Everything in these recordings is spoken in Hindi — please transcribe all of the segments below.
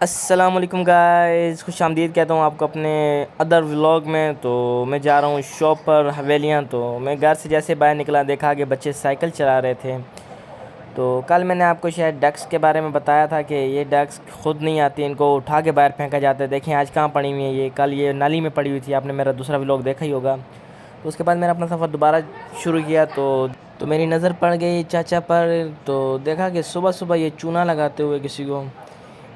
अस्सलाम वालेकुम गाइस, खुश आमदीद कहता हूँ आपको अपने अदर व्लॉग में। तो मैं जा रहा हूँ शॉप पर हवेलियाँ। तो मैं घर से जैसे बाहर निकला देखा कि बच्चे साइकिल चला रहे थे। तो कल मैंने आपको शायद डक्स के बारे में बताया था कि ये डक्स खुद नहीं आती, इनको उठा के बाहर फेंका जाता है। देखें आज कहाँ पड़ी हुई है ये, कल ये नाली में पड़ी हुई थी। आपने मेरा दूसरा व्लॉग देखा ही होगा। तो उसके बाद मैंने अपना सफ़र दोबारा शुरू किया। तो मेरी नज़र पड़ गई चाचा पर। तो देखा कि सुबह सुबह ये चूना लगाते हुए किसी को।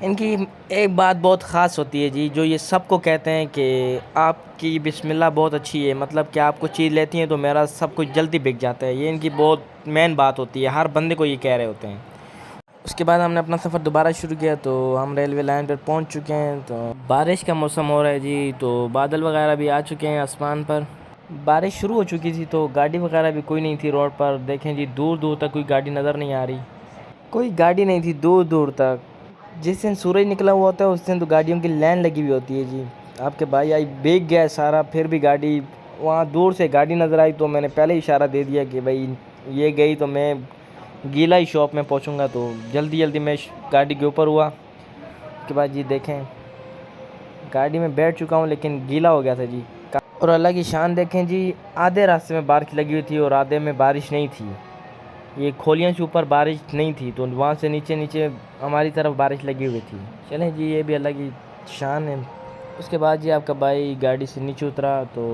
इनकी एक बात बहुत ख़ास होती है जी, जो ये सबको कहते हैं कि आपकी बिस्मिल्लाह बहुत अच्छी है, मतलब कि आप कुछ चीज़ लेती हैं तो मेरा सब कुछ जल्दी बिक जाता है। ये इनकी बहुत मेन बात होती है, हर बंदे को ये कह रहे होते हैं। उसके बाद हमने अपना सफ़र दोबारा शुरू किया। तो हम रेलवे लाइन पर पहुंच चुके हैं। तो बारिश का मौसम हो रहा है जी, तो बादल वगैरह भी आ चुके हैं आसमान पर। बारिश शुरू हो चुकी थी तो गाड़ी वगैरह भी कोई नहीं थी रोड पर। देखें जी, दूर दूर तक कोई गाड़ी नज़र नहीं आ रही, कोई गाड़ी नहीं थी दूर दूर तक। जिस दिन सूरज निकला हुआ होता है उस दिन तो गाड़ियों की लाइन लगी हुई होती है जी। आपके भाई आई भीग गया सारा, फिर भी गाड़ी वहाँ दूर से गाड़ी नज़र आई तो मैंने पहले ही इशारा दे दिया कि भाई ये गई तो मैं गीला ही शॉप में पहुँचूँगा। तो जल्दी जल्दी मैं गाड़ी के ऊपर हुआ। उसके बाद जी देखें गाड़ी में बैठ चुका हूँ लेकिन गीला हो गया था जी। और अल्लाह की शान देखें जी, आधे रास्ते में बारिश लगी हुई थी और आधे में बारिश नहीं थी। ये खोलियों से ऊपर बारिश नहीं थी तो वहाँ से नीचे नीचे हमारी तरफ बारिश लगी हुई थी। चलें जी, ये भी अल्लाह की शान है। उसके बाद जी आपका भाई गाड़ी से नीचे उतरा तो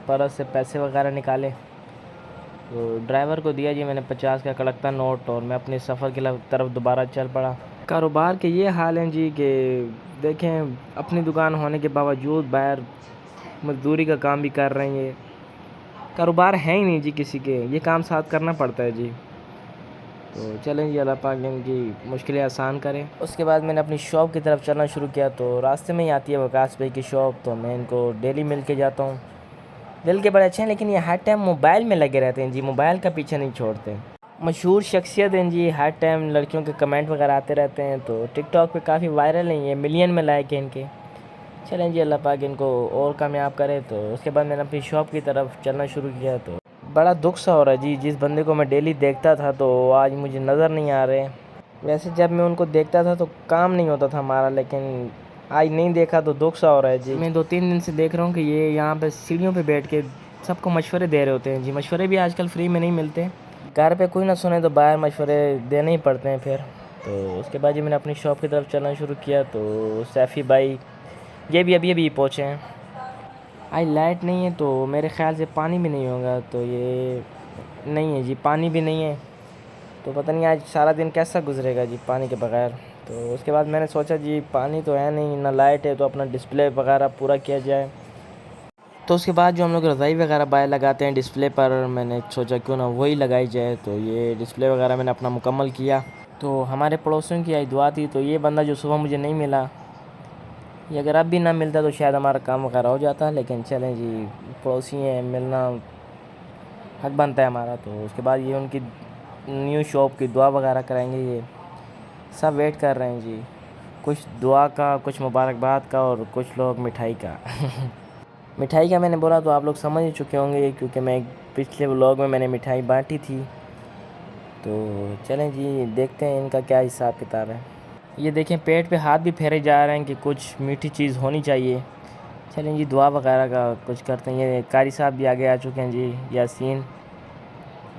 पर्स से पैसे वगैरह निकाले। तो ड्राइवर को दिया जी मैंने 50 का कड़कता नोट, और मैं अपने सफ़र की तरफ दोबारा चल पड़ा। कारोबार के ये हाल हैं जी कि देखें अपनी दुकान होने के बावजूद बाहर मजदूरी का काम भी कर रहे हैं। कारोबार है ही नहीं जी किसी के, ये काम साथ करना पड़ता है जी। तो चलें जी, अल्लाह पाक इनकी मुश्किलें आसान करें। उसके बाद मैंने अपनी शॉप की तरफ चलना शुरू किया। तो रास्ते में ही आती है वकास भाई की शॉप, तो मैं इनको डेली मिल के जाता हूँ। दिल के बड़े अच्छे हैं लेकिन ये हर टाइम मोबाइल में लगे रहते हैं जी, मोबाइल का पीछे नहीं छोड़ते। मशहूर शख्सियत हैं जी, हर टाइम लड़कियों के कमेंट वगैरह आते रहते हैं। तो टिकटॉक पे काफ़ी वायरल हैं ये, मिलियन में लाइक है इनके। चलें जी, अल्लाह पाक इनको और कामयाब करे। तो उसके बाद मैंने अपनी शॉप की तरफ चलना शुरू किया। तो बड़ा दुख सा हो रहा है जी, जिस बंदे को मैं डेली देखता था तो आज मुझे नज़र नहीं आ रहे। वैसे जब मैं उनको देखता था तो काम नहीं होता था हमारा, लेकिन आज नहीं देखा तो दुख सा हो रहा है जी। मैं 2-3 दिन से देख रहा हूँ कि ये यहाँ पे सीढ़ियों पे बैठ के सबको मशवरे दे रहे होते हैं जी। मशवरे भी आजकल फ्री में नहीं मिलते, घर पे कोई ना सुने तो बाहर मशवरे देने ही पड़ते हैं फिर। तो उसके बाद जी मैंने अपनी शॉप की तरफ चलना शुरू किया। तो सैफ़ी भाई ये भी अभी अभी पहुँचे हैं। आज लाइट नहीं है तो मेरे ख़्याल से पानी भी नहीं होगा। तो ये नहीं है जी, पानी भी नहीं है। तो पता नहीं आज सारा दिन कैसा गुजरेगा जी पानी के बगैर। तो उसके बाद मैंने सोचा जी पानी तो है नहीं ना लाइट है, तो अपना डिस्प्ले वगैरह पूरा किया जाए। तो उसके बाद जो हम लोग रज़ाई वगैरह बाहर लगाते हैं डिस्प्ले पर, मैंने सोचा क्यों ना वही लगाई जाए। तो ये डिस्प्ले वगैरह मैंने अपना मुकम्मल किया। तो हमारे पड़ोसियों की आज दुआ थी। तो ये बंदा जो सुबह मुझे नहीं मिला, ये अगर अब भी ना मिलता तो शायद हमारा काम वगैरह हो जाता। लेकिन चलें जी, पड़ोसी हैं, मिलना हक बनता है हमारा। तो उसके बाद ये उनकी न्यू शॉप की दुआ वगैरह कराएंगे। ये सब वेट कर रहे हैं जी, कुछ दुआ का, कुछ मुबारकबाद का और कुछ लोग मिठाई का। मिठाई का मैंने बोला तो आप लोग समझ ही चुके होंगे, क्योंकि मैं पिछले व्लॉग में मैंने मिठाई बांटी थी। तो चलें जी, देखते हैं इनका क्या हिसाब किताब है। ये देखें पेट पे हाथ भी फेरे जा रहे हैं कि कुछ मीठी चीज़ होनी चाहिए। चलें जी, दुआ वगैरह का कुछ करते हैं। ये कारी साहब भी आगे आ चुके हैं जी, यासीन।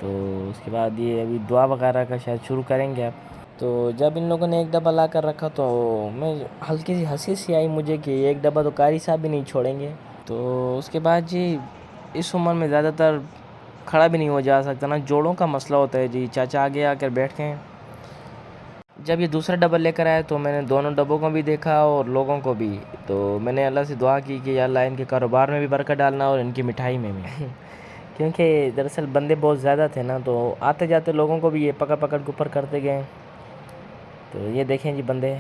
तो उसके बाद ये अभी दुआ वगैरह का शायद शुरू करेंगे आप। तो जब इन लोगों ने एक डब्बा ला कर रखा तो मैं हल्की सी हंसी सी आई मुझे कि एक डब्बा तो कारी साहब भी नहीं छोड़ेंगे। तो उसके बाद जी इस उम्र में ज़्यादातर खड़ा भी नहीं हो जा सकता ना, जोड़ों का मसला होता है जी। चाचा आगे आकर बैठ गए। जब ये दूसरा डब्बा लेकर आया तो मैंने दोनों डब्बों को भी देखा और लोगों को भी। तो मैंने अल्लाह से दुआ की कि या अल्लाह इनके कारोबार में भी बरकत डालना और इनकी मिठाई में भी। क्योंकि दरअसल बंदे बहुत ज़्यादा थे ना, तो आते जाते लोगों को भी ये पकड़ पकड़ के ऊपर करते गए। तो ये देखें जी बंदे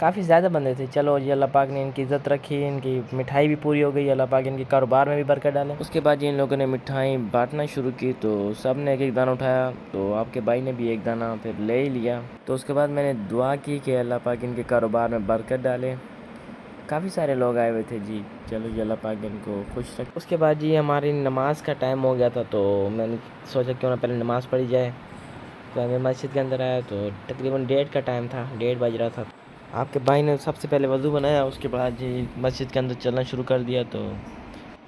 काफ़ी ज़्यादा बंदे थे। चलो जी, अल्लाह पाक ने इनकी इज़्ज़त रखी, इनकी मिठाई भी पूरी हो गई। अल्लाह पाक इनके कारोबार में भी बरकत डाले। उसके बाद जी इन लोगों ने मिठाई बांटना शुरू की। तो सब ने एक एक दाना उठाया। तो आपके भाई ने भी एक दाना फिर ले ही लिया। तो उसके बाद मैंने दुआ की कि अल्लाह पाक इनके कारोबार में बरकत डाले। काफ़ी सारे लोग आए हुए थे जी। चलो जी, अल्लाह पाक इनको खुश रखे। उसके बाद जी हमारी नमाज़ का टाइम हो गया था। तो मैंने सोचा क्यों ना पहले नमाज़ पढ़ी जाए। तो मैं मस्जिद के अंदर आया तो तकरीबन 1:30 का टाइम था, 1:30 बज रहा था। आपके भाई ने सबसे पहले वज़ू बनाया, उसके बाद जी मस्जिद के अंदर चलना शुरू कर दिया। तो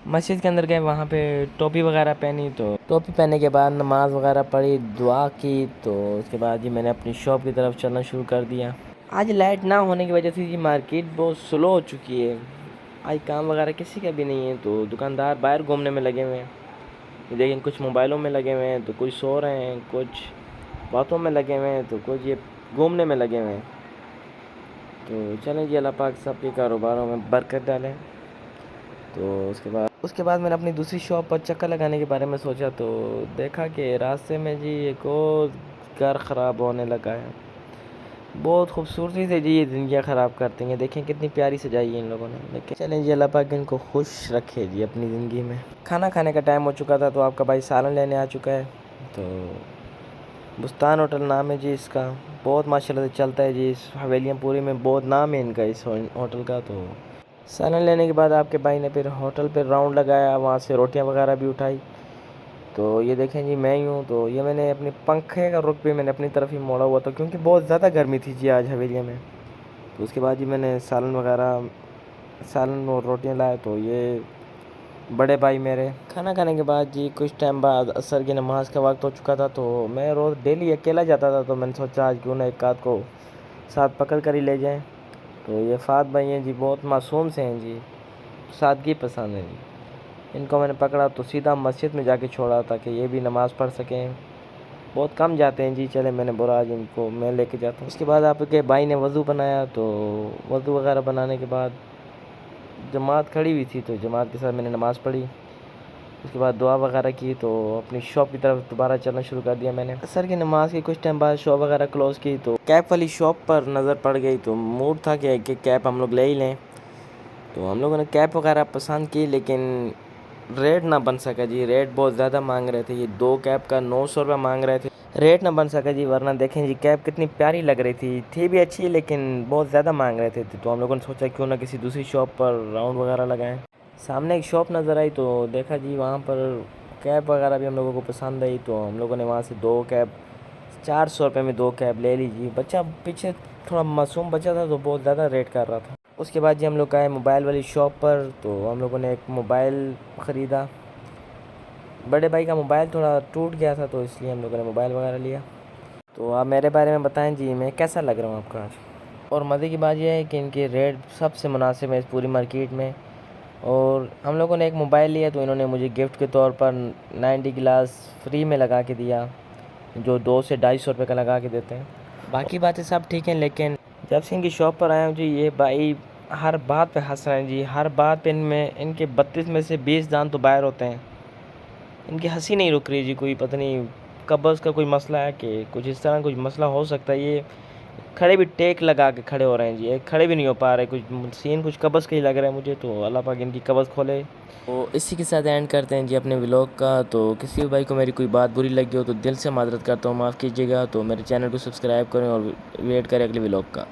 मस्जिद के अंदर गए, वहाँ पे टोपी वगैरह पहनी। तो टोपी पहनने के बाद नमाज़ वगैरह पढ़ी, दुआ की। तो उसके बाद जी मैंने अपनी शॉप की तरफ चलना शुरू कर दिया। आज लाइट ना होने की वजह से जी मार्केट बहुत स्लो हो चुकी है। आज काम वगैरह किसी का भी नहीं है, तो दुकानदार बाहर घूमने में लगे हुए हैं। लेकिन कुछ मोबाइलों में लगे हुए हैं, तो कुछ सो रहे हैं, कुछ बातों में लगे हुए हैं, तो कुछ ये घूमने में लगे हुए हैं। तो चलें जी, अल्लाह पाक सबके कारोबारों में बरकत डालें। तो उसके बाद मैंने अपनी दूसरी शॉप पर चक्कर लगाने के बारे में सोचा, तो देखा कि रास्ते में जी एक और घर ख़राब होने लगा है। बहुत खूबसूरती से जी ये ज़िंदगियाँ ख़राब करती हैं। देखें कितनी प्यारी सजाई है इन लोगों ने। लेकिन चलें जी, अल्लाह पाक इनको खुश रखे जी अपनी ज़िंदगी में। खाना खाने का टाइम हो चुका था, तो आपका भाई सालन लेने आ चुका है। तो बुस्तान होटल नाम है जी इसका, बहुत माशाल्लाह से चलता है जी। इस हवेलियाँपुरी में बहुत नाम है इनका, इस होटल का। तो सालन लेने के बाद आपके भाई ने फिर होटल पे राउंड लगाया, वहाँ से रोटियां वगैरह भी उठाई। तो ये देखें जी, मैं ही हूँ। तो ये मैंने अपने पंखे का रुख भी मैंने अपनी तरफ ही मोड़ा हुआ था, क्योंकि बहुत ज़्यादा गर्मी थी जी आज हवेलिया में। तो उसके बाद जी मैंने सालन और रोटियां लाए। तो ये बड़े भाई मेरे खाना खाने के बाद जी कुछ टाइम बाद असर की नमाज़ का वक्त हो चुका था। तो मैं रोज़ डेली अकेला जाता था, तो मैंने सोचा आज क्यों ना एक आध को साथ पकड़ कर ही ले जाएं। तो ये फ़ात भाई हैं जी, बहुत मासूम से हैं जी, सादगी पसंद है जी। इनको मैंने पकड़ा तो सीधा मस्जिद में जाके छोड़ा ताकि ये भी नमाज़ पढ़ सकें। बहुत कम जाते हैं जी, चले मैंने बोला आज इनको मैं लेके जाता हूँ। उसके बाद आपके भाई ने वज़ू बनाया। तो वज़ू वगैरह बनाने के बाद जमात खड़ी हुई थी, तो जमात के साथ मैंने नमाज़ पढ़ी। उसके बाद दुआ वगैरह की, तो अपनी शॉप की तरफ दोबारा चलना शुरू कर दिया मैंने। असर की नमाज़ के कुछ टाइम बाद शॉप वगैरह क्लोज़ की, तो कैप वाली शॉप पर नज़र पड़ गई। तो मूड था कि कैप हम लोग ले ही लें। तो हम लोगों ने कैप वगैरह पसंद की, लेकिन रेट ना बन सका जी। रेट बहुत ज़्यादा मांग रहे थे, ये 2 कैप का 900 रुपये मांग रहे थे। रेट ना बन सका जी, वरना देखें जी कैप कितनी प्यारी लग रही थी भी अच्छी, लेकिन बहुत ज़्यादा मांग रहे थे। तो हम लोगों ने सोचा क्यों ना किसी दूसरी शॉप पर राउंड वगैरह लगाएं। सामने एक शॉप नज़र आई, तो देखा जी वहाँ पर कैप वगैरह भी हम लोगों को पसंद आई। तो हम लोगों ने वहाँ से 2 कैप 400 रुपये में 2 कैप ले लीजिए। बच्चा पीछे थोड़ा मासूम बच्चा था, तो बहुत ज़्यादा रेट कर रहा था। उसके बाद जी हम लोग आए मोबाइल वाली शॉप पर। तो हम लोगों ने एक मोबाइल ख़रीदा। बड़े भाई का मोबाइल थोड़ा टूट गया था, तो इसलिए हम लोगों ने मोबाइल वगैरह लिया। तो आप मेरे बारे में बताएं जी, मैं कैसा लग रहा हूँ आपका आज। और मज़े की बात यह है कि इनके रेट सबसे मुनासिब है इस पूरी मार्केट में। और हम लोगों ने एक मोबाइल लिया, तो इन्होंने मुझे गिफ्ट के तौर पर 90 ग्लास फ्री में लगा के दिया, जो 2 से 250 रुपये का लगा के देते हैं। बाकी बातें सब ठीक हैं, लेकिन जब से इनकी शॉप पर आया हूँ जी, ये भाई हर बात पे हंस रहे हैं जी। हर बात पे इनके 32 में से 20 दांत तो बाहर होते हैं। इनकी हंसी नहीं रुक रही जी। कोई पता नहीं कब्ज़ का कोई मसला है कि कुछ इस तरह कुछ मसला हो सकता है। ये खड़े भी टेक लगा के खड़े हो रहे हैं जी, ये खड़े भी नहीं हो पा रहे। कुछ सीन कुछ कब्ज़ का ही लग रहा है मुझे। तो अल्लाह पाक इनकी कब्ज़ खोले। तो इसी के साथ एंड करते हैं जी अपने व्लॉग का। तो किसी भी भाई को मेरी कोई बात बुरी लगी हो तो दिल से माजरत करता हूँ, माफ़ कीजिएगा। तो मेरे चैनल को सब्सक्राइब करें और वेट करें अगले व्लॉग का।